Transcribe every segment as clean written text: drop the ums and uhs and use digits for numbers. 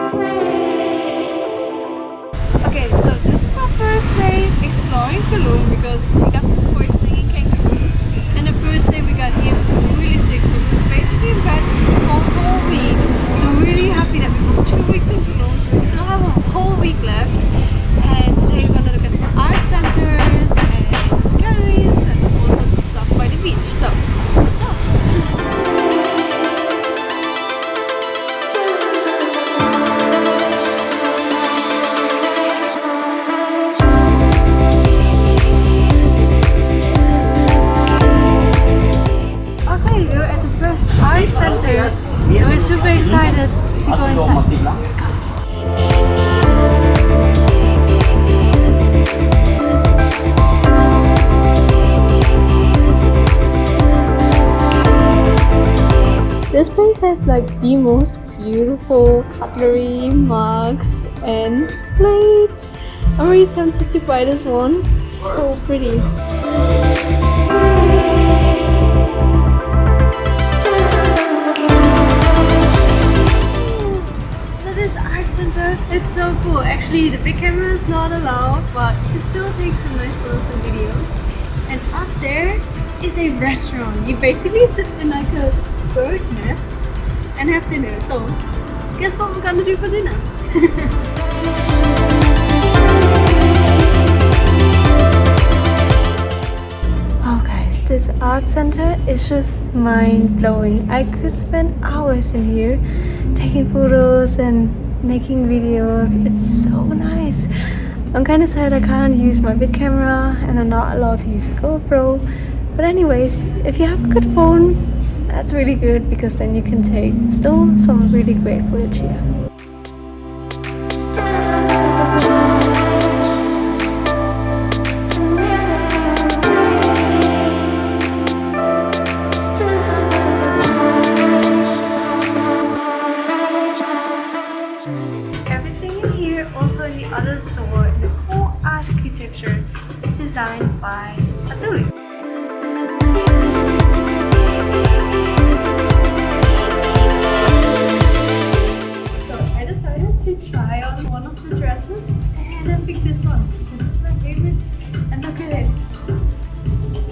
Okay, so this is our first day exploring Tulum because we got the first day in Cancun, and the first day we got here really sick, so we were basically in bed for a whole week. So we're really happy that we got 2 weeks in Tulum, so we still have a whole week left. And today we're gonna look at some art centers and galleries and all sorts of stuff by the beach. So let's go. Art center. We're super excited to go inside. Let's go. This place has like the most beautiful cutlery, mugs, and plates. I'm really tempted to buy this one. It's so pretty. It's so cool. Actually, the big camera is not allowed, but you can still take some nice photos and videos. And up there is a restaurant. You basically sit in like a bird nest and have dinner. So, guess what we're gonna do for dinner? Oh guys, this art center is just mind-blowing. I could spend hours in here taking photos and making videos. It's so nice. I'm kind of sad I can't use my big camera and I'm not allowed to use a GoPro, but anyways, if you have a good phone, that's really good because then you can take still some really great footage here. Other store, the whole architecture is designed by Azulik. So I decided to try on one of the dresses and I picked this one because it's my favorite. And look at it.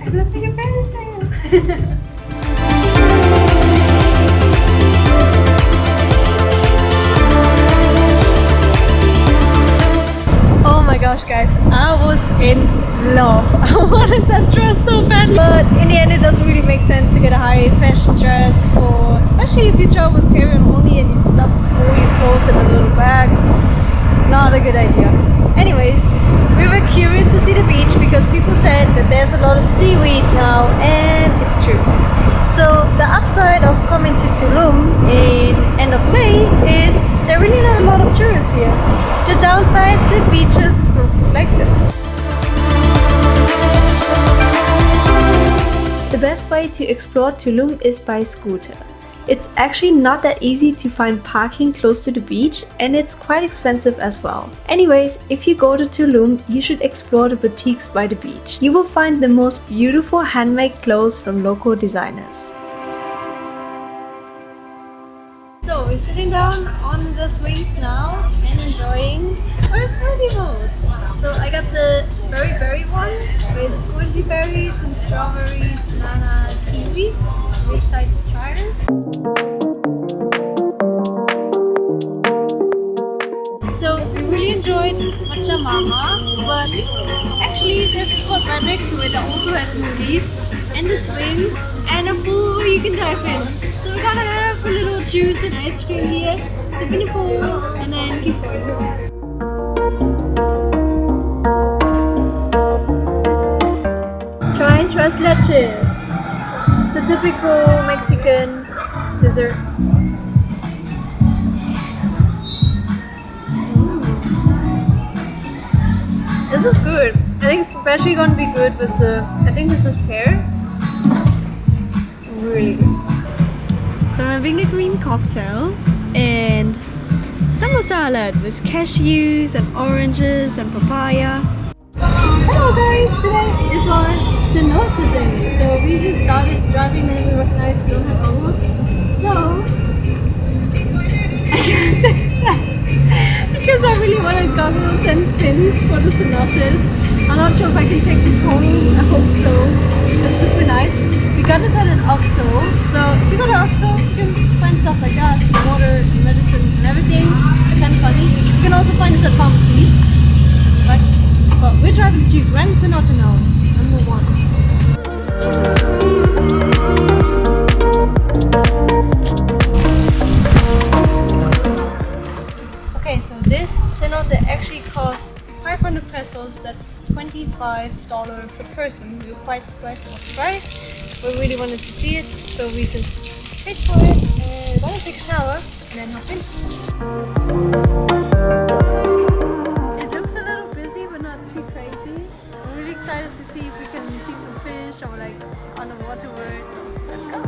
I look like a fairy tale. Oh my gosh guys, I was in love. I wanted that dress so badly, but in the end it doesn't really make sense to get a high fashion dress for, especially if your job was carry-on only and you stuff all your clothes in a little bag. Not a good idea. Anyways, we were curious to see the beach because people said that there's a lot of seaweed now, and it's true. So the upside of coming to Tulum in end of May is there are really not a lot of tourists here. The downside, the beaches look like this. The best way to explore Tulum is by scooter. It's actually not that easy to find parking close to the beach and it's quite expensive as well. Anyways, if you go to Tulum, you should explore the boutiques by the beach. You will find the most beautiful handmade clothes from local designers. So we're sitting down on the swings now and enjoying our smoothie bowls. So I got the berry one with goji berries and strawberries, banana, kiwi. I'm excited to try this. So we really enjoyed Matcha Mama, but actually there's a spot right next to it that also has smoothies and the swings and a pool where you can dive in. So we're gonna have a little juice and ice cream here, step in the pool and then keep going. Try and tres leches. The typical Mexican dessert. This is good. I think it's especially going to be good with the, I think this is pear. Really good. So I'm having a green cocktail and summer salad with cashews and oranges and papaya. Hello guys, today is our Cenote day. So we just started driving and we realized we don't have our roads. So I got this goggles and pins for the cenotes. I'm not sure if I can take this home. I hope so. It's super nice. We got this at an OXXO. So if you go to OXXO, you can find stuff like that. Water, medicine, and everything. Kind of funny. You can also find this at pharmacies. But we're driving to Gran Cenote now. Number 1. Okay, so this cenote actually costs 500 pesos, that's $25 per person. We were quite surprised about the price. We really wanted to see it, so we just paid for it and gonna take a shower and then hop in. It looks a little busy but not too crazy. I'm really excited to see if we can see some fish or like underwater words, so let's go!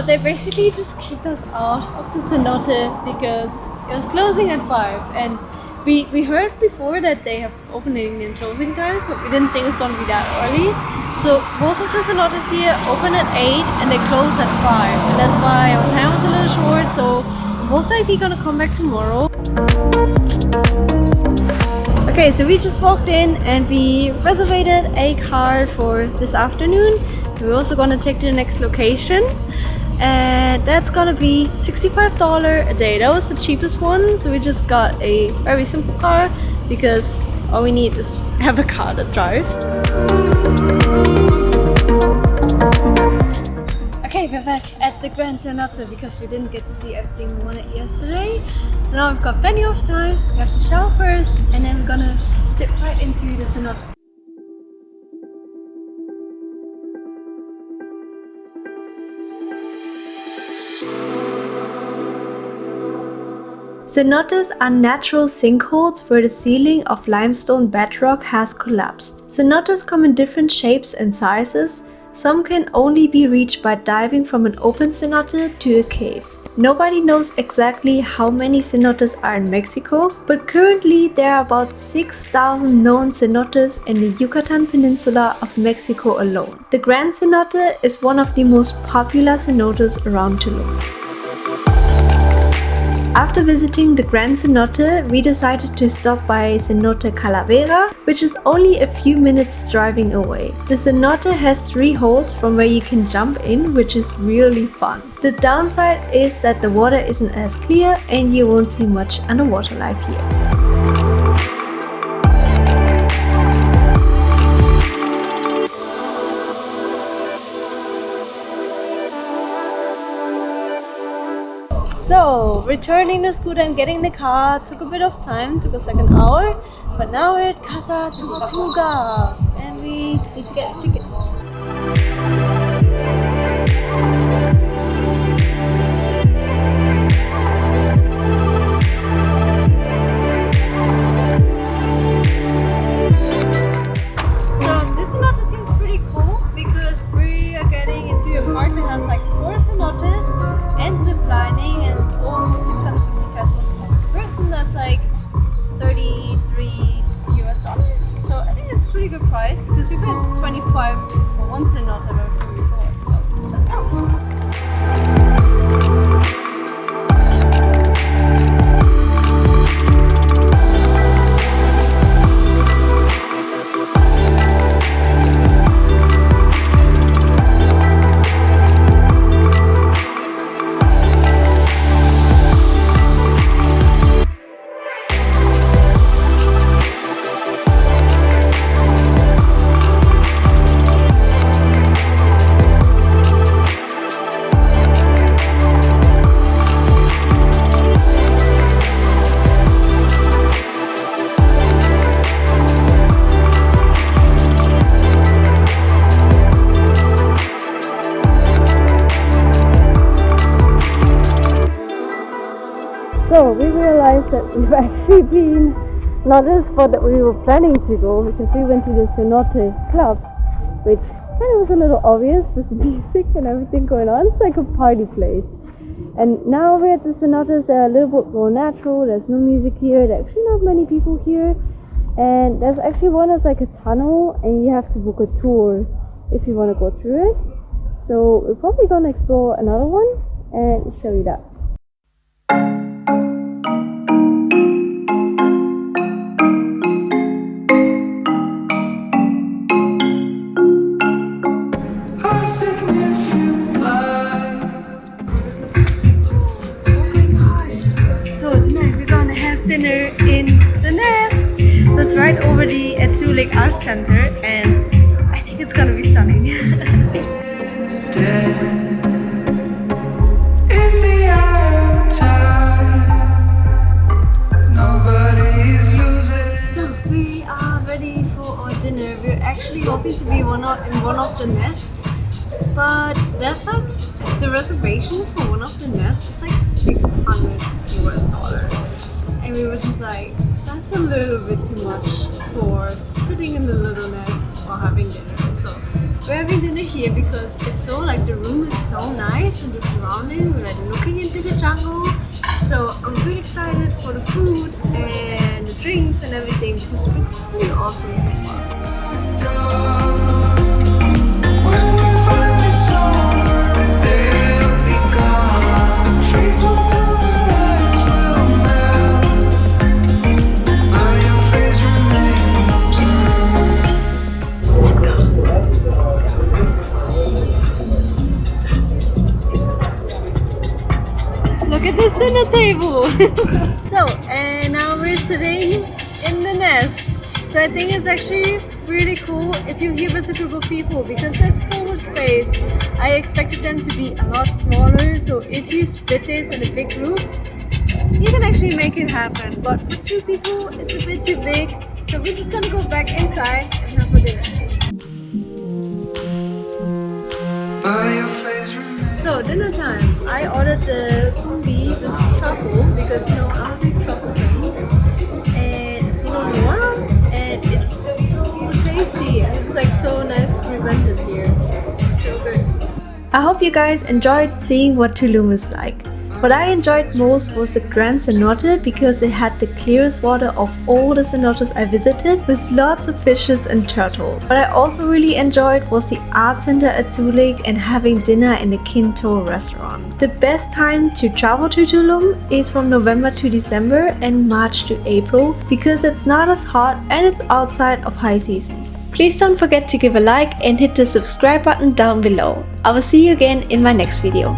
They basically just kicked us out of the cenote because it was closing at 5, and we heard before that they have opening and closing times, but we didn't think it's gonna be that early. So most of the cenotes here open at 8 and they close at 5, and that's why our time was a little short, so I'm most likely gonna come back tomorrow. Okay, so we just walked in and we reserved a car for this afternoon. We're also gonna take to the next location, and that's gonna be $65 a day. That was the cheapest one, so we just got a very simple car because all we need is have a car that drives. Okay, we're back at the Gran Cenote because we didn't get to see everything we wanted yesterday. So now we've got plenty of time. We have to shower first and then we're gonna dip right into the cenote. Cenotes are natural sinkholes where the ceiling of limestone bedrock has collapsed. Cenotes come in different shapes and sizes. Some can only be reached by diving from an open cenote to a cave. Nobody knows exactly how many cenotes are in Mexico, but currently there are about 6,000 known cenotes in the Yucatan Peninsula of Mexico alone. The Gran Cenote is one of the most popular cenotes around Tulum. After visiting the Gran Cenote, we decided to stop by Cenote Calavera, which is only a few minutes driving away. The cenote has 3 holes from where you can jump in, which is really fun. The downside is that the water isn't as clear and you won't see much underwater life here. So, returning the scooter and getting the car took a bit of time, took us like an hour, but now we're at Casa Tortuga and we need to get tickets. So, this cenote seems pretty cool because we are getting into a park that has like 4 cenotes and zip lining, and it's almost 650 pesos per person. That's like $33 US. So I think it's a pretty good price because we paid 25 for one cenote before. So let's go. So we realized that we've actually been not as far that we were planning to go, because we went to the Cenote club, which kind of was a little obvious with the music and everything going on. It's like a party place. And now we're at the Cenotes. They're a little bit more natural. There's no music here. There's actually not many people here. And there's actually one that's like a tunnel, and you have to book a tour if you want to go through it. So we're probably going to explore another one and show you that. So tonight we're going to have dinner in the nest. That's right over the Azulik Art Center, and I think it's going to be stunning. So we are ready for our dinner. We're actually hoping to be in one of the nests, but that's like the reservation for one of the nests is like $600 and we were just like, that's a little bit too much for sitting in the little nest while having dinner. So we're having dinner here because it's so like the room is so nice and the surrounding, we're like looking into the jungle. So I'm really excited for the food and the drinks and everything because it looks really awesome so far. Look at this dinner table! So, and now we're sitting in the nest. So I think it's actually really cool if you here visit a group of people because there's so much space. I expected them to be a lot smaller, so if you split this in a big group, you can actually make it happen. But for 2 people, it's a bit too big. So we're just gonna go back inside and have a dinner. So dinner time. I ordered the kumbi, this truffle, because you know I'm a big truffle fan, and you know what? And it's so tasty. It's like so nice presented here. It's so good. I hope you guys enjoyed seeing what Tulum is like. What I enjoyed most was the Gran Cenote because it had the clearest water of all the cenotes I visited with lots of fishes and turtles. What I also really enjoyed was the art center at Azulik and having dinner in the Quinto restaurant. The best time to travel to Tulum is from November to December and March to April because it's not as hot and it's outside of high season. Please don't forget to give a like and hit the subscribe button down below. I will see you again in my next video.